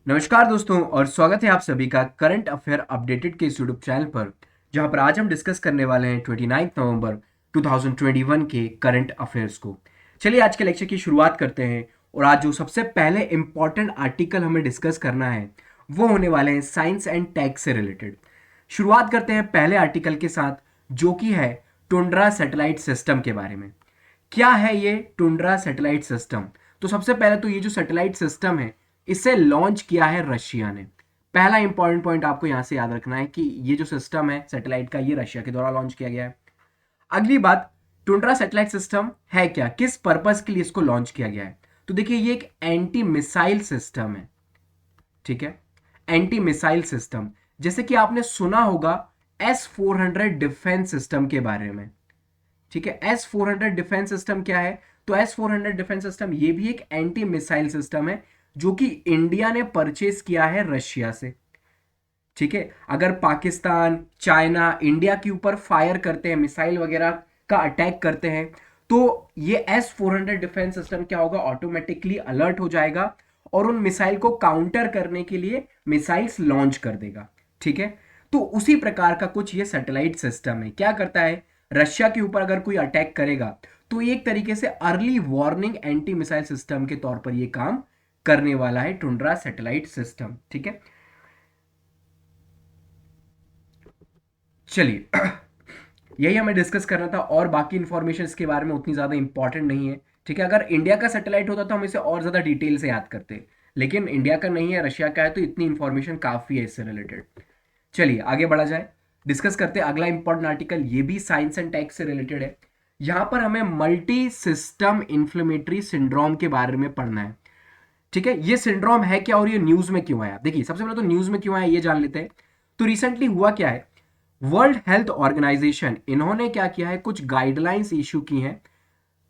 नमस्कार दोस्तों और स्वागत है आप सभी का करंट अफेयर अपडेटेड के इस यूट्यूब चैनल पर, जहां पर आज हम डिस्कस करने वाले हैं 29 नवंबर 2021 के करंट अफेयर्स को। चलिए आज के लेक्चर की शुरुआत करते हैं। और आज जो सबसे पहले इंपॉर्टेंट आर्टिकल हमें डिस्कस करना है वो होने वाले हैं साइंस एंड टेक से रिलेटेड। शुरुआत करते हैं पहले आर्टिकल के साथ, जो कि है टुंड्रा सैटेलाइट सिस्टम के बारे में। क्या है ये टुंड्रा सैटेलाइट सिस्टम? तो सबसे पहले तो ये जो सैटेलाइट सिस्टम है इसे लॉन्च किया है रशिया ने। पहला इंपॉर्टेंट पॉइंट आपको यहां से याद रखना है कि ये जो सिस्टम है सैटेलाइट का, ये रशिया के द्वारा लॉन्च किया गया है। अगली बात, टुंड्रा सैटेलाइट सिस्टम है क्या, किस पर्पस के लिए इसको लॉन्च किया गया है? तो देखिए ये एक एंटी मिसाइल सिस्टम है। ठीक है, एंटी मिसाइल सिस्टम, जैसे कि आपने सुना होगा S-400 डिफेंस सिस्टम के बारे में। ठीक है, S-400 डिफेंस सिस्टम क्या है? तो S-400 डिफेंस सिस्टम ये भी एक एंटी मिसाइल सिस्टम है जो कि इंडिया ने परचेज किया है रशिया से। ठीक है, अगर पाकिस्तान, चाइना इंडिया के ऊपर फायर करते हैं, मिसाइल वगैरह का अटैक करते हैं, तो ये S-400 डिफेंस सिस्टम क्या होगा, ऑटोमेटिकली अलर्ट हो जाएगा और उन मिसाइल को काउंटर करने के लिए मिसाइल्स लॉन्च कर देगा। ठीक है, तो उसी प्रकार का कुछ ये सैटेलाइट सिस्टम है। क्या करता है, रशिया के ऊपर अगर कोई अटैक करेगा तो ये एक तरीके से early warning anti missile system के तौर पर ये काम करने वाला है टुंड्रा सैटेलाइट सिस्टम। ठीक है, चलिए यही हमें डिस्कस करना था और बाकी इंफॉर्मेशन इसके बारे में उतनी ज़्यादा इंपॉर्टेंट नहीं है। ठीक है, अगर इंडिया का सैटेलाइट होता तो हम इसे और ज़्यादा डिटेल से याद करते, लेकिन इंडिया का नहीं है, रशिया का है, तो इतनी इंफॉर्मेशन काफ़ी है इससे रिलेटेड। चलिए आगे बढ़ा जाए, डिस्कस करते हैं अगला इंपॉर्टेंट आर्टिकल। ये भी साइंस एंड टेक से रिलेटेड है। यहां पर हमें मल्टी सिस्टम इन्फ्लेमेटरी सिंड्रोम के बारे में पढ़ना है। ठीक है, ये सिंड्रोम है क्या और ये न्यूज में क्यों आया? देखिए सबसे पहले तो न्यूज में क्यों आया ये जान लेते हैं। तो रिसेंटली हुआ क्या है, वर्ल्ड हेल्थ ऑर्गेनाइजेशन इन्होंने क्या किया है, कुछ गाइडलाइंस इशू की हैं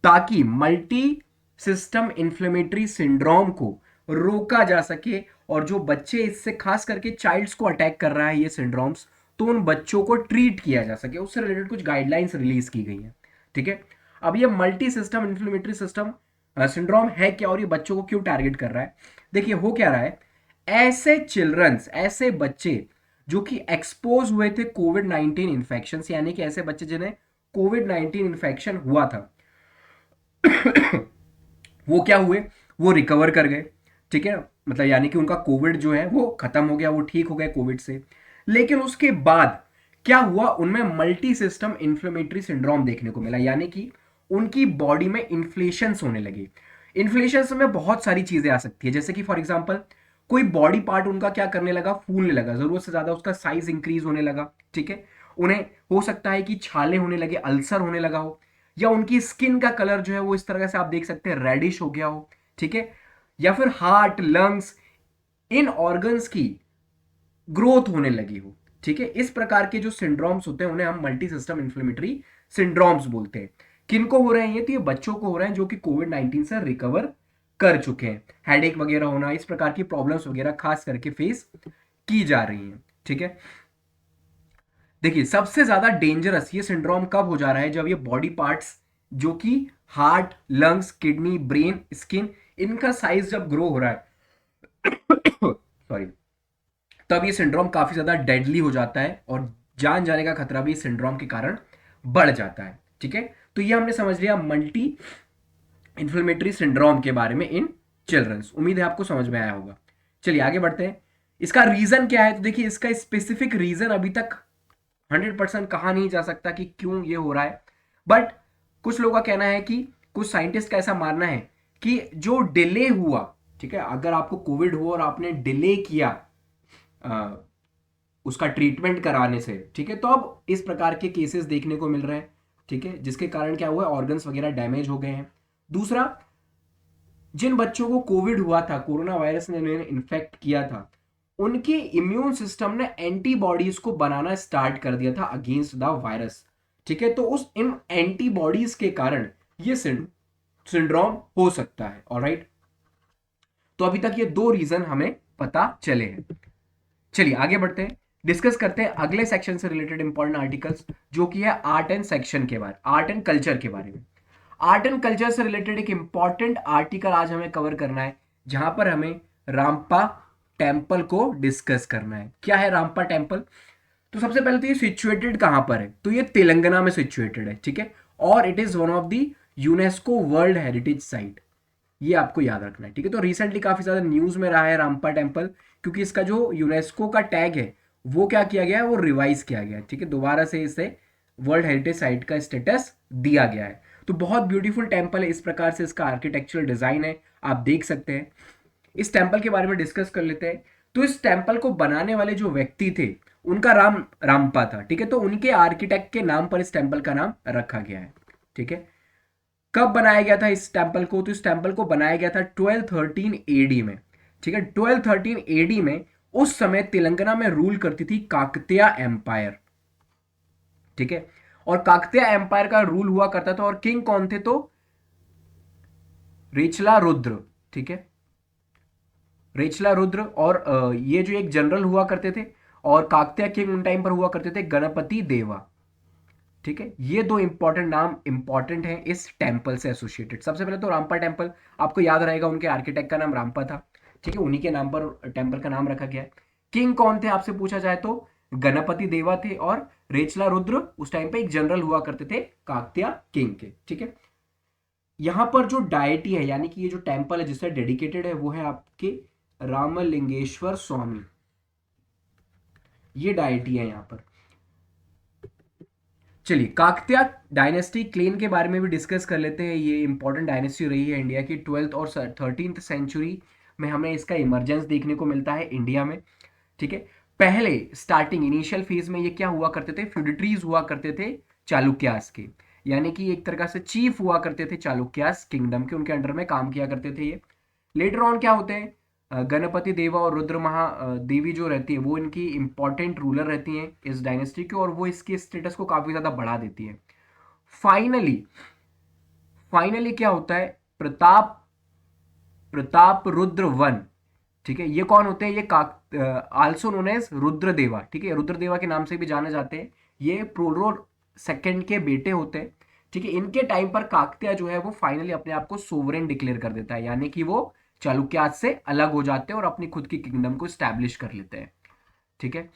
ताकि मल्टी सिस्टम इन्फ्लेमेटरी सिंड्रोम को रोका जा सके। और जो बच्चे इससे, खास करके चाइल्ड्स को अटैक कर रहा है ये सिंड्रोम्स, तो उन बच्चों को ट्रीट किया जा सके, उससे रिलेटेड कुछ गाइडलाइंस रिलीज की गई हैं। ठीक है, अब ये multi system inflammatory system syndrome है क्या और ये बच्चों को क्यों टारगेट कर रहा है? देखिए हो क्या रहा है, ऐसे चिल्ड्रंस, ऐसे बच्चे जो कि एक्सपोज हुए थे कोविड 19 इन्फेक्शन, यानी कि ऐसे बच्चे जिन्हें कोविड 19 इन्फेक्शन हुआ था वो क्या हुए, वो रिकवर कर गए। ठीक है, मतलब यानी कि उनका कोविड जो है वो खत्म हो गया, वो ठीक हो गए कोविड से। लेकिन उसके बाद क्या हुआ, उनमें मल्टी सिस्टम इन्फ्लेमेटरी सिंड्रोम देखने को मिला, यानी कि उनकी बॉडी में इन्फ्लेशन होने लगे। इन्फ्लेशन में बहुत सारी चीजें आ सकती है, जैसे कि फॉर एग्जाम्पल कोई बॉडी पार्ट उनका क्या करने लगा, फूलने लगा, जरूरत से ज्यादा उसका साइज इंक्रीज होने लगा। ठीक है, उन्हें हो सकता है कि छाले होने लगे, अल्सर होने लगा हो, या उनकी स्किन का कलर जो है वो इस तरह से आप देख सकते हैं रेडिश हो गया हो। ठीक है, या फिर हार्ट, लंग्स, इन ऑर्गन्स की ग्रोथ होने लगी हो। ठीक है, इस प्रकार के जो सिंड्रोम्स होते हैं उन्हें हम मल्टी सिस्टम इन्फ्लेमेटरी सिंड्रोम्स बोलते हैं। किनको हो रहे हैं ये? तो ये बच्चों को हो रहे हैं जो कि कोविड 19 से रिकवर कर चुके हैं। हेडेक वगैरह होना, इस प्रकार की प्रॉब्लम्स वगैरह खास करके फेस की जा रही हैं। ठीक है, देखिए सबसे ज्यादा डेंजरस ये सिंड्रोम कब हो जा रहा है, जब ये बॉडी पार्ट्स जो कि heart, lungs, kidney, brain, skin, इनका साइज जब ग्रो हो रहा है सॉरी, तब ये सिंड्रोम काफी ज्यादा डेडली हो जाता है और जान जाने का खतरा भी इस सिंड्रोम के कारण बढ़ जाता है। ठीक है, तो ये हमने समझ लिया मल्टी इन्फ्लेमेटरी सिंड्रोम के बारे में इन चिल्ड्रंस। उम्मीद है आपको समझ में आया होगा। चलिए आगे बढ़ते हैं, इसका रीजन क्या है? तो देखिए इसका स्पेसिफिक रीजन अभी तक 100% कहा नहीं जा सकता कि क्यों ये हो रहा है, बट कुछ लोगों का कहना है कि, कुछ साइंटिस्ट का ऐसा मानना है कि जो डिले हुआ, ठीक है, अगर आपको कोविड हुआ और आपने डिले किया आ, उसका ट्रीटमेंट कराने से, ठीक है, तो अब इस प्रकार के केसेस देखने को मिल रहे हैं। ठीक है, जिसके कारण क्या हुआ, ऑर्गन्स वगैरह डैमेज हो गए हैं। दूसरा, जिन बच्चों को कोविड हुआ था, कोरोना वायरस ने उन्हें इन्फेक्ट किया था, उनके इम्यून सिस्टम ने एंटीबॉडीज को बनाना स्टार्ट कर दिया था अगेंस्ट द वायरस। ठीक है, तो उस इन एंटीबॉडीज के कारण ये सिंड्रोम हो सकता है। ऑलराइट, तो अभी तक ये दो रीजन हमें पता चले हैं। चलिए आगे बढ़ते हैं, डिस्कस करते हैं अगले सेक्शन से रिलेटेड इंपॉर्टेंट आर्टिकल्स, जो कि है आर्ट एंड सेक्शन के बारे, आर्ट एंड कल्चर के बारे में। आर्ट एंड कल्चर से रिलेटेड एक इंपॉर्टेंट आर्टिकल आज हमें कवर करना है, जहां पर हमें रामप्पा टेम्पल को डिस्कस करना है। क्या है रामपा टेम्पल? तो सबसे पहले तो ये सिचुएटेड कहां पर है? तो ये तेलंगाना में सिचुएटेड है, ठीक है, और it is one of the UNESCO world heritage site, ये आपको याद रखना है, ठीक है। तो रिसेंटली काफी ज्यादा न्यूज में रहा है रामपा टेम्पल, क्योंकि इसका जो यूनेस्को का टैग है वो क्या किया गया है, वो रिवाइज किया गया है, ठीक है, दोबारा से इसे वर्ल्ड हेरिटेज साइट का स्टेटस दिया गया है। तो बहुत ब्यूटीफुल टेम्पल है, इस प्रकार से इसका आर्किटेक्चरल डिजाइन है, आप देख सकते हैं। इस टेम्पल के बारे में डिस्कस कर लेते हैं। तो इस टेम्पल को बनाने वाले जो व्यक्ति थे उनका रामपा था, ठीक है। तो उनके आर्किटेक्ट के नाम पर इस टेम्पल का नाम रखा गया है, ठीक है। कब बनाया गया था इस टेम्पल को? तो इस टेम्पल को बनाया गया था 1213 एडी में, ठीक है। 1213 एडी में उस समय तेलंगाना में रूल करती थी काकतिया एम्पायर, ठीक है। और काकतिया एम्पायर का रूल हुआ करता था, और किंग कौन थे? तो रेचला रुद्र, ठीक है, रेचला रुद्र। और ये जो एक जनरल हुआ करते थे, और काकतिया किंग उन टाइम पर हुआ करते थे गणपति देवा, ठीक है। ये दो इंपॉर्टेंट नाम इंपॉर्टेंट हैं इस टेम्पल से एसोसिएटेड। सबसे पहले तो रामपा टेम्पल, आपको याद रहेगा उनके आर्किटेक्ट का नाम रामपा था, ठीक है, उन्हीं के नाम पर टेम्पल का नाम रखा गया है। किंग कौन थे आपसे पूछा जाए तो गणपति देवा थे, और रेचला रुद्र उस टाइम पे एक जनरल हुआ करते थे काकतिया किंग के, ठीक है। यहां पर जो डायटी है, यानी कि ये जो टेम्पल है जिससे डेडिकेटेड है, वो है आपके रामलिंगेश्वर स्वामी, ये डायटी है यहां पर। चलिए काकतिया डायनेस्टी क्लेन के बारे में भी डिस्कस कर लेते हैं। ये इंपॉर्टेंट डायनेस्टी रही है इंडिया की 12th और 13th सेंचुरी में, हमें इसका इमरजेंस देखने को मिलता है इंडिया में, ठीक है। पहले स्टार्टिंग इनिशियल फेज में ये क्या हुआ करते थे? फ्यूडिटरीज हुआ करते थे चालुक्यास के, यानी कि एक तरह से चीफ हुआ करते थे चालुक्यास किंगडम के, उनके अंडर में काम किया करते थे ये। लेटर ऑन क्या होते हैं, गणपति देवा और रुद्र महा देवी जो रहती है वो इनकी इंपॉर्टेंट रूलर रहती हैं इस डायनेस्टी की, और वो इसके स्टेटस को काफी ज्यादा बढ़ा देती है। फाइनली फाइनली क्या होता है, प्रताप प्रताप रुद्र वन, ठीक है। ये कौन होते हैं? ये आल्सो नोन एज रुद्रदेवा, ठीक है, रुद्रदेवा के नाम से भी जाने जाते हैं। ये प्रोलो सेकंड के बेटे होते हैं, ठीक है। इनके टाइम पर काकतिया जो है वो फाइनली अपने आप को सोवरेन डिक्लेयर कर देता है, यानी कि वो चालुक्यास से अलग हो जाते हैं और अपनी खुद की किंगडम को स्टैब्लिश कर लेते हैं, ठीक है।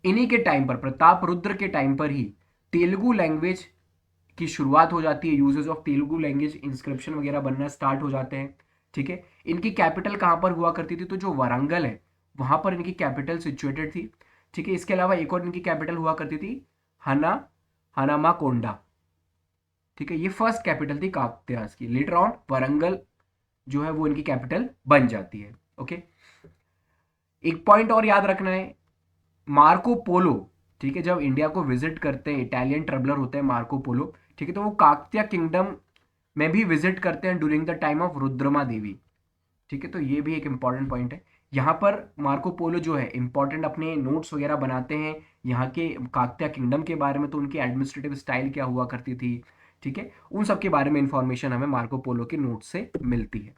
इन्हीं के टाइम पर, प्रताप रुद्र के टाइम पर ही तेलुगु लैंग्वेज की शुरुआत हो जाती है, uses of Telugu language inscription वगैरह बनना स्टार्ट हो जाते हैं, ठीक है। इनकी कैपिटल कहां पर हुआ करती थी? तो जो वारंगल है वहां पर इनकी कैपिटल सिचुएटेड थी, ठीक है। इसके अलावा एक और इनकी कैपिटल हुआ करती थी हना हनामा कोंडा, ठीक है। ये फर्स्ट कैपिटल थी काकतियास की। लेटर ऑन वारंगल जो है वो इनकी कैपिटल बन जाती है, ओके। एक पॉइंट और याद रखना है, मार्को पोलो, ठीक है, जब इंडिया को विजिट करते हैं, इटालियन ट्रेवलर होते हैं मार्को पोलो, ठीक है, तो वो काकतिया किंगडम में भी विजिट करते हैं during the time of Rudrama Devi, ठीक है। तो ये भी एक इंपॉर्टेंट पॉइंट है। यहाँ पर मार्को पोलो जो है इंपॉर्टेंट अपने नोट्स वगैरह बनाते हैं यहाँ के काकतिया किंगडम के बारे में, तो उनकी एडमिनिस्ट्रेटिव स्टाइल क्या हुआ करती थी, ठीक है, उन सब के बारे में इंफॉर्मेशन हमें मार्को पोलो के नोट से मिलती है।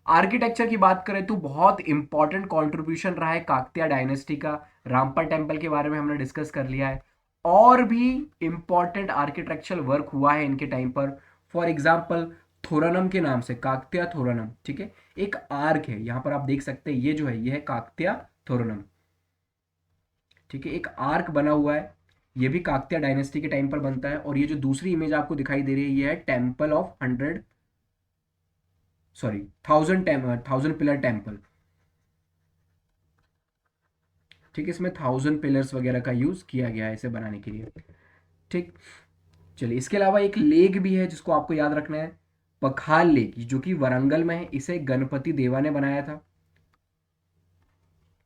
आर्किटेक्चर की बात करें तो बहुत इंपॉर्टेंट कंट्रीब्यूशन रहा है काकतिया डायनेस्टी का। रामपा टेम्पल के बारे में हमने डिस्कस कर लिया है, और भी इंपॉर्टेंट आर्किटेक्चरल वर्क हुआ है इनके टाइम पर। फॉर एग्जाम्पल थोरानम के नाम से, काकतिया थोरानम, ठीक है, एक आर्क है यहां पर आप देख सकते हैं, ये जो है ये है काकतिया थोरानम, ठीक है, एक आर्क बना हुआ है, ये भी काकतिया डायनेस्टी के टाइम पर बनता है। और ये जो दूसरी इमेज आपको दिखाई दे रही है ये है टेम्पल ऑफ 1000 पिलर टेम्पल, ठीक है, इसमें 1000 पिलर्स वगैरह का यूज किया गया है इसे बनाने के लिए, ठीक। चलिए इसके अलावा एक लेक भी है जिसको आपको याद रखना है, पखाल लेक, जो कि वरंगल में है, इसे गणपति देवा ने बनाया था,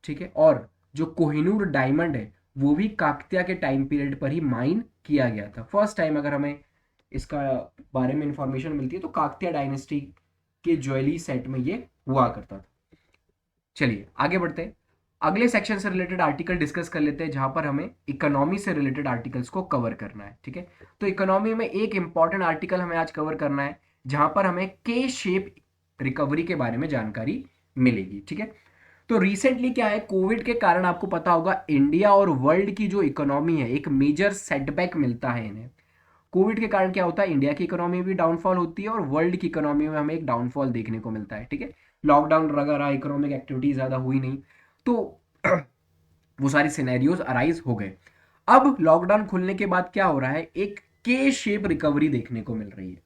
ठीक है। और जो कोहिनूर डायमंड है वो भी काकतिया के टाइम पीरियड पर ही माइन किया गया था। फर्स्ट टाइम अगर हमें इसका बारे में इंफॉर्मेशन मिलती है तो काकतिया डायनेस्टी के ज्वेलरी सेट में ये हुआ करता था। चलिए आगे बढ़ते हैं, अगले सेक्शन से रिलेटेड आर्टिकल डिस्कस कर लेते हैं, जहां पर हमें इकोनॉमी से रिलेटेड आर्टिकल्स को कवर करना है, ठीक है। तो इकोनॉमी में एक इंपॉर्टेंट आर्टिकल हमें आज कवर करना है, जहां पर हमें के शेप रिकवरी के बारे में जानकारी मिलेगी, ठीक है। तो रिसेंटली क्या है, कोविड के कारण आपको पता होगा इंडिया और वर्ल्ड की जो इकोनॉमी है एक मेजर सेटबैक मिलता है इन्हें। कोविड के कारण क्या होता है, इंडिया की इकोनॉमी भी डाउनफॉल होती है और वर्ल्ड की इकोनॉमी में हमें एक डाउनफॉल देखने को मिलता है, ठीक है। लॉकडाउन लगा रहा, इकोनॉमिक एक्टिविटी ज़्यादा हुई नहीं, तो वो सारे सिनेरियोज अराइज हो गए। अब लॉकडाउन खुलने के बाद क्या हो रहा है, एक के शेप रिकवरी देखने को मिल रही है,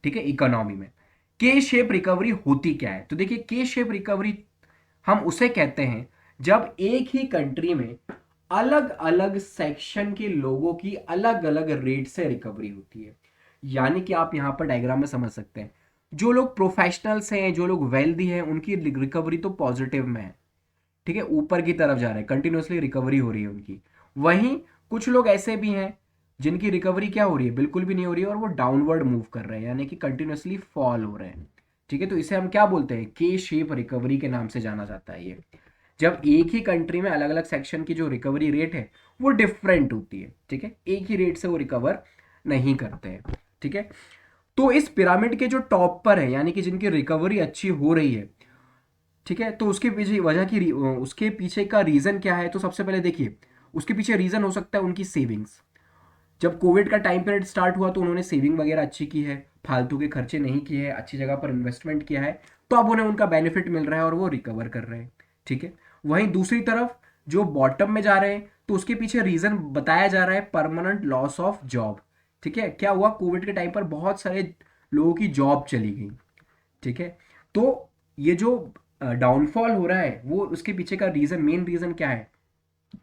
ठीक है, इकोनॉमी में। के शेप रिकवरी होती क्या है, तो देखिए के शेप रिकवरी हम उसे कहते हैं जब एक ही कंट्री में अलग अलग सेक्शन के लोगों की अलग अलग रेट से रिकवरी होती है। यानी कि आप यहां पर डायग्राम में समझ सकते हैं, जो लोग प्रोफेशनल्स हैं, जो लोग वेल्दी हैं, उनकी रिकवरी तो पॉजिटिव में है, ठीक है, ऊपर की तरफ जा रहे हैं, कंटिन्यूसली रिकवरी हो रही है उनकी। वहीं कुछ लोग ऐसे भी हैं जिनकी रिकवरी क्या हो रही है, बिल्कुल भी नहीं हो रही है, और वो डाउनवर्ड मूव कर रहे हैं, यानी कि कंटिन्यूसली फॉल हो रहे हैं, ठीक है। तो इसे हम क्या बोलते हैं, के शेप रिकवरी के नाम से जाना जाता है ये। जब एक ही कंट्री में अलग अलग सेक्शन की जो रिकवरी रेट है वो डिफरेंट होती है, ठीक है, एक ही रेट से वो रिकवर नहीं करते हैं, ठीक है। तो इस पिरामिड के जो टॉप पर है, यानी कि जिनकी रिकवरी अच्छी हो रही है, ठीक है, तो उसके पीछे वजह की उसके पीछे का रीजन क्या है, तो सबसे पहले देखिए उसके पीछे रीजन हो सकता है उनकी सेविंग्स। जब कोविड का टाइम पीरियड स्टार्ट हुआ तो उन्होंने सेविंग वगैरह अच्छी की है, फालतू के खर्चे नहीं किए हैं, अच्छी जगह पर इन्वेस्टमेंट किया है, तो अब उन्हें उनका बेनिफिट मिल रहा है और वो रिकवर कर रहे हैं, ठीक है। वहीं दूसरी तरफ जो बॉटम में जा रहे हैं, तो उसके पीछे रीजन बताया जा रहा है परमानेंट लॉस ऑफ जॉब, ठीक है। क्या हुआ, कोविड के टाइम पर बहुत सारे लोगों की जॉब चली गई, ठीक है। तो ये जो डाउनफॉल हो रहा है वो उसके पीछे का रीजन, मेन रीजन क्या है,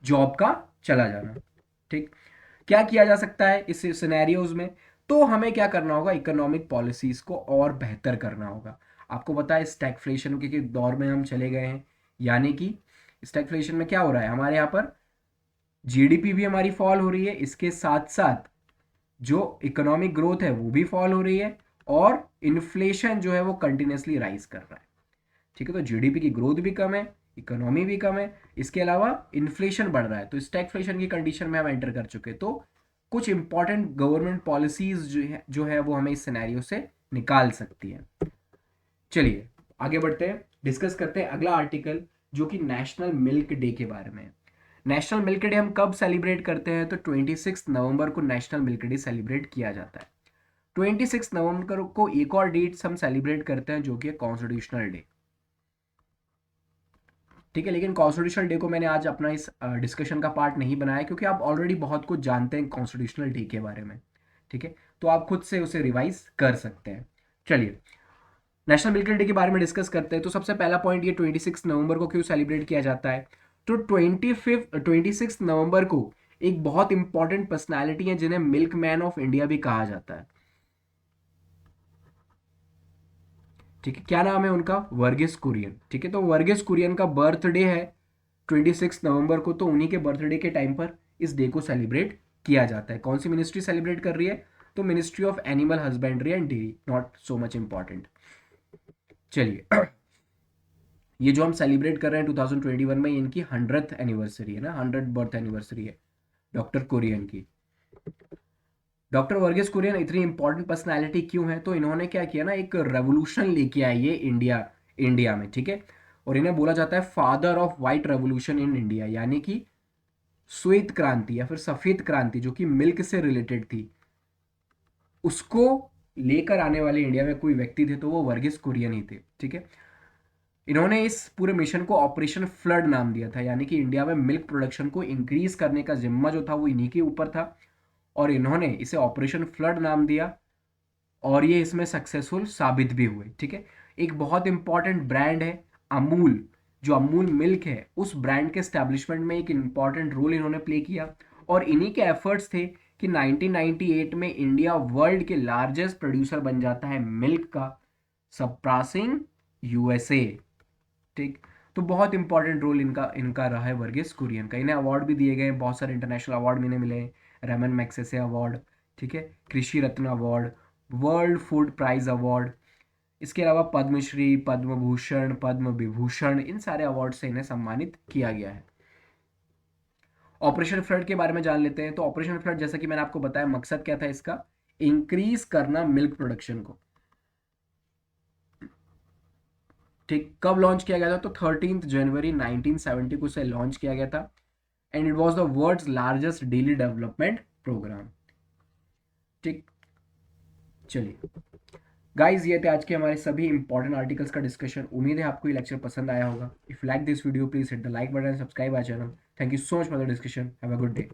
जॉब का चला जाना, ठीक। क्या किया जा सकता है इस सिनेरियोज में, तो हमें क्या करना होगा, इकोनॉमिक पॉलिसीज को और बेहतर करना होगा। आपको पता है स्टैगफ्लेशन के दौर में हम चले गए हैं, यानी कि स्टैगफ्लेशन में क्या हो रहा है, हमारे यहाँ पर जीडीपी भी हमारी फॉल हो रही है, इसके साथ साथ जो इकोनॉमिक ग्रोथ है वो भी फॉल हो रही है, और इन्फ्लेशन जो है वो कंटिन्यूसली राइज कर रहा है, ठीक है। तो जीडीपी की ग्रोथ भी कम है, इकोनॉमी भी कम है, इसके अलावा इन्फ्लेशन बढ़ रहा है, तो स्टैगफ्लेशन की कंडीशन में हम एंटर कर चुके हैं। तो कुछ इंपॉर्टेंट गवर्नमेंट पॉलिसीज जो है वो हमें इस सिनेरियो से निकाल सकती है। चलिए आगे बढ़ते हैं, डिस्कस करते हैं अगला आर्टिकल, जो कि नेशनल मिल्क डे के बारे में है। नेशनल मिल्क डे हम कब सेलिब्रेट करते हैं, तो 26 नवंबर को नेशनल मिल्क डे सेलिब्रेट किया जाता है। 26 नवंबर को एक और डेट्स हम सेलिब्रेट करते हैं जो कि है कॉन्स्टिट्यूशनल डे, ठीक है। लेकिन कॉन्स्टिट्यूशनल डे को मैंने आज अपना इस डिस्कशन का पार्ट नहीं बनाया, क्योंकि आप ऑलरेडी बहुत कुछ जानते हैं कॉन्स्टिट्यूशनल डे के बारे में, ठीक है। तो आप खुद से उसे रिवाइज कर सकते हैं। चलिए नेशनल मिलिट्री डे के बारे में डिस्कस करते हैं। तो सबसे पहला पॉइंट ये 26 नवंबर को क्यों सेलिब्रेट किया जाता है, तो 26 नवंबर को एक बहुत इंपॉर्टेंट पर्सनैलिटी है जिन्हें मिल्क मैन ऑफ इंडिया भी कहा जाता है, ठीक है। क्या नाम है उनका, वर्गीस कुरियन, ठीक है। तो वर्गीस कुरियन का बर्थडे है 26 नवंबर को, तो उन्हीं के बर्थडे के टाइम पर इस डे को सेलिब्रेट किया जाता है। कौन सी मिनिस्ट्री सेलिब्रेट कर रही है, तो ministry of animal husbandry and dairy, not so much important. चलिए ये जो हम सेलिब्रेट कर रहे हैं 2021 में, इनकी 100th एनिवर्सरी है ना, 100th बर्थ एनिवर्सरी है डॉक्टर कुरियन की। डॉक्टर वर्गीस कुरियन इतनी इंपॉर्टेंट पर्सनालिटी क्यों है, तो इन्होंने क्या किया ना, एक रेवोल्यूशन लेके आए ये इंडिया इंडिया में, ठीक है। और इन्हें बोला जाता है father of white revolution in India, यानी कि श्वेत क्रांति या फिर सफेद क्रांति जो कि मिल्क से रिलेटेड थी, उसको लेकर आने वाले इंडिया में कोई व्यक्ति थे तो वो वर्गीस कुरियन ही थे, ठीक है। इन्होंने इस पूरे मिशन को ऑपरेशन फ्लड नाम दिया था, यानी कि इंडिया में मिल्क प्रोडक्शन को इंक्रीज करने का जिम्मा जो था वो इन्हीं के ऊपर था, और इन्होंने इसे ऑपरेशन फ्लड नाम दिया, और ये इसमें सक्सेसफुल साबित भी हुए, ठीक है। एक बहुत इंपॉर्टेंट ब्रांड है अमूल, जो अमूल मिल्क है, उस ब्रांड के स्टैब्लिशमेंट में एक इंपॉर्टेंट रोल इन्होंने प्ले किया, और इन्हीं के एफर्ट्स थे कि 1998 में इंडिया वर्ल्ड के लार्जेस्ट प्रोड्यूसर बन जाता है मिल्क का, सरपासिंग यूएसए, ठीक। तो बहुत इंपॉर्टेंट रोल इनका इनका रहा है वर्गीस कुरियन का। इन्हें अवार्ड भी दिए गए हैं, बहुत सारे इंटरनेशनल अवार्ड इन्हें मिले हैं, रेमन मैग्सेसे अवार्ड, ठीक है, Krishi Ratna award, world food prize award, इसके अलावा पद्मश्री, पद्म भूषण, पद्म विभूषण, इन सारे अवार्ड से इन्हें सम्मानित किया गया है। ऑपरेशन फ्लड के बारे में जान लेते हैं। तो ऑपरेशन फ्लड जैसा कि मैंने आपको बताया, मकसद क्या था इसका, इंक्रीज करना मिल्क प्रोडक्शन को, ठीक। कब लॉन्च किया गया था, तो 13 जनवरी 1970 को इसे लॉन्च किया गया था, and it was the world's largest daily development programme, ठीक। चलिए गाइज ये थे आज के हमारे सभी इंपॉर्टेंट आर्टिकल्स का डिस्कशन। उम्मीद है आपको ये लेक्चर पसंद आया होगा। If like this video please hit the like button, subscribe our channel. Thank you so much for the discussion. Have a good day.